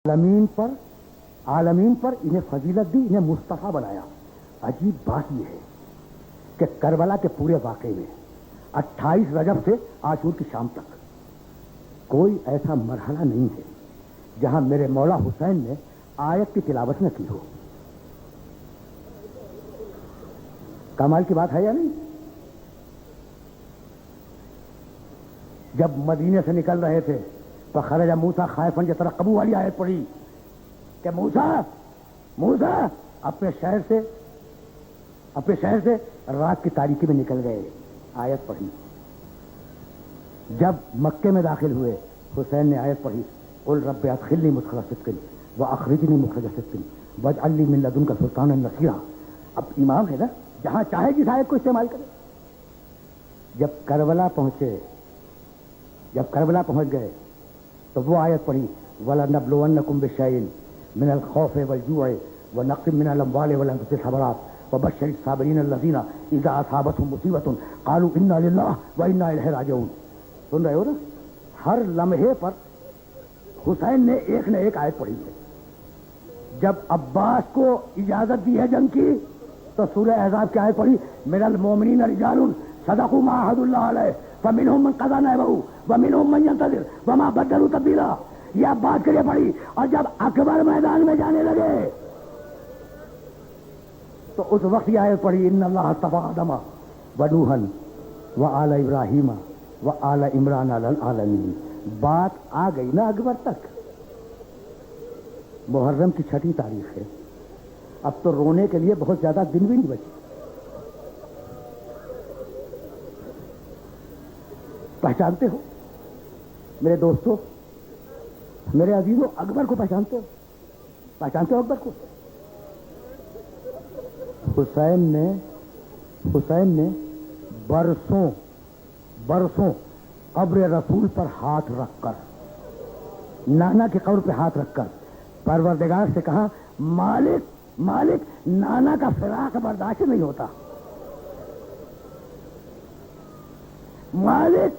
عالمین پر انہیں فضیلت دی، انہیں مصطفیٰ بنایا۔ عجیب بات یہ ہے کہ کربلا کے پورے واقعے میں 28 رجب سے عاشور کی شام تک کوئی ایسا مرحلہ نہیں ہے جہاں میرے مولا حسین نے آیت کی تلاوت نہ کی ہو۔ کمال کی بات ہے یا نہیں؟ جب مدینے سے نکل رہے تھے تو خرج موسیٰ خائفا یترقب والی آیت پڑھی کہ موسیٰ اپنے شہر سے رات کی تاریکی میں نکل گئے، آیت پڑھی۔ جب مکے میں داخل ہوئے حسین نے آیت پڑھی، قل رب ادخلنی مدخل صدق واخرجنی مخرج صدق واجعل لی من لدنک سلطانا نصیرا۔ اب امام ہے نا، جہاں چاہے جس آیت کو استعمال کرے۔ جب کربلا پہنچ گئے تو وہ آیت پڑھی وَلَنَبْلُوَنَّكُمْ بِشَيْءٍ مِنَ الْخَوْفِ وَالْجُوعِ وَنَقْصٍ مِنَ الْأَمْوَالِ وَالْأَنفُسِ وَالثَّمَرَاتِ وَبَشِّرِ الصَّابِرِينَ الَّذِينَ إِذَا أَصَابَتْهُمْ مُصِيبَةٌ قَالُوا إِنَّا لِلَّهِ وَإِنَّا إِلَيْهِ رَاجِعُونَ۔ سن رہے ہو نا؟ ہر لمحے پر حسین نے ایک نہ ایک آیت پڑھی ہے۔ جب عباس کو اجازت دی ہے جنگ کی تو سورہ احزاب کی آیت پڑھی مِنَ الْمُؤْمِنِينَ رِجَالٌ صَدَقُوا مَا عَاهَدُوا اللَّهَ عَلَيْهِ فَمِنْهُم مَّن قَضَىٰ نَحْبَهُ وَمِنْهُم مَّن يَنتَظِرُ وَمَا بَدَّلُوا تَبْدِيلًا۔ یہ عباس کے لیے پڑھی، اور جب اکبر میدان میں جانے لگے تو اس وقت یہ آیت پڑھی ان اللہ اصطفیٰ آدم ونوحا وآل ابراہیم وآل عمران علی العالمین۔ بات آ گئی نا اکبر تک۔ محرم کی 6 تاریخ ہے، اب تو رونے کے لیے بہت زیادہ دن بھی نہیں بچے۔ پہچانتے ہو میرے دوستوں، میرے عزیزوں، اکبر کو پہچانتے ہو اکبر کو؟ حسین نے برسوں قبر رسول پر ہاتھ رکھ کر، نانا کی قبر پہ ہاتھ رکھ کر پروردگار سے کہا مالک نانا کا فراق برداشت نہیں ہوتا، مالک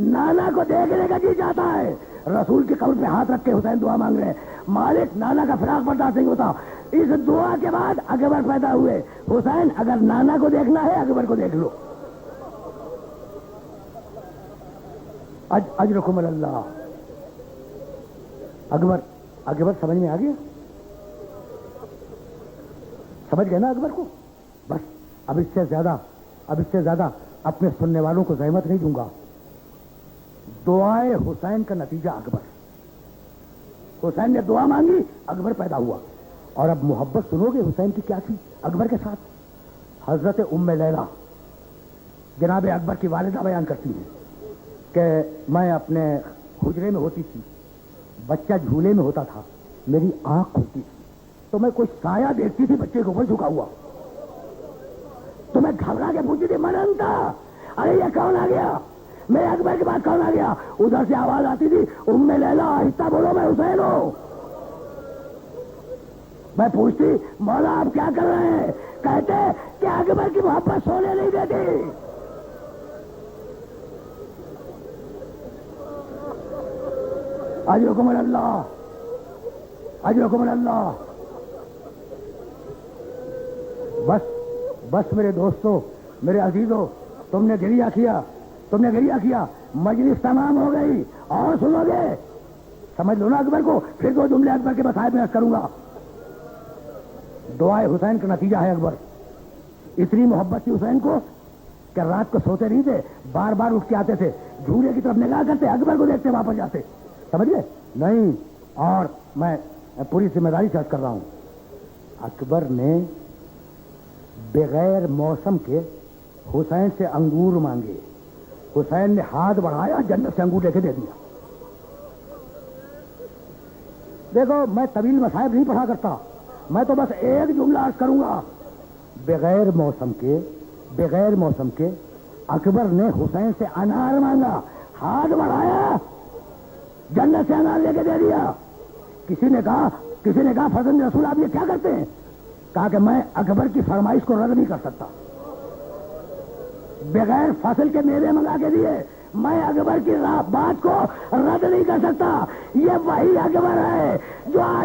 نانا کو دیکھنے کا جی چاہتا ہے۔ رسول کی قبر پہ ہاتھ رکھ کے حسین دعا مانگ رہے ہیں، مالک نانا کا فراق برداشت نہیں ہوتا۔ اس دعا کے بعد اکبر پیدا ہوئے۔ حسین اگر نانا کو دیکھنا ہے اکبر کو دیکھ لو۔ اجرکم اللہ۔ اکبر سمجھ میں آ گیا؟ سمجھ گئے نا اکبر کو؟ بس اب اس سے زیادہ اپنے سننے والوں کو زحمت نہیں دوں گا۔ دعائے حسین کا نتیجہ اکبر۔ حسین نے دعا مانگی، اکبر پیدا ہوا۔ اور اب محبت سنو گے حسین کی کیا تھی اکبر کے ساتھ۔ حضرت ام لیلہ جناب اکبر کی والدہ بیان کرتی ہیں کہ میں اپنے حجرے میں ہوتی تھی، بچہ جھولے میں ہوتا تھا، میری آنکھ کھلتی تھی تو میں کوئی سایہ دیکھتی تھی بچے کے اوپر جھکا ہوا، تو میں گھبرا کے پوچھتی تھی من انتا، ارے یہ کون آ گیا؟ میں اکبر کے بعد کون آ گیا؟ ادھر سے آواز آتی تھی ام لیلہ آہستہ بولو میں حسین ہوں۔ میں پوچھتی مولا آپ کیا کر رہے ہیں؟ کہتے کہ اکبر کی محبت سونے نہیں دیتی۔ اجرکم اللہ، اجرکم اللہ۔ بس میرے دوستوں، میرے عزیزوں، تم نے گریہ کیا، مجلس تمام ہو گئی، اور سنو گے؟ سمجھ لو نا اکبر کو، پھر 2 جملے اکبر کے مسائل میں کروں گا۔ دعائے حسین کا نتیجہ ہے اکبر۔ اتنی محبت تھی حسین کو کہ رات کو سوتے نہیں تھے، بار بار اٹھ کے آتے تھے، جھولے کی طرف نگاہ کرتے، اکبر کو دیکھتے واپس جاتے۔ سمجھ گئے؟ نہیں، اور میں پوری ذمہ داری سے عرض کر رہا ہوں، اکبر نے بغیر موسم کے حسین سے انگور مانگے، حسین نے ہاتھ بڑھایا، جنت سے انگور لے کے دے دیا۔ دیکھو میں طویل مصائب نہیں پڑھا کرتا، میں تو بس ایک جملہ عرض کروں گا۔ بغیر موسم کے اکبر نے حسین سے انار مانگا، ہاتھ بڑھایا، جنت سے انار لے کے دے دیا۔ کسی نے کہا فضل رسول آپ یہ کیا کرتے ہیں؟ کہا کہ میں اکبر کی فرمائش کو رد نہیں کر سکتا، بغیر فصل کے میوے منگا کے دیے، میں اکبر کی بات کو رد نہیں کر سکتا۔ یہ وہی اکبر ہے جو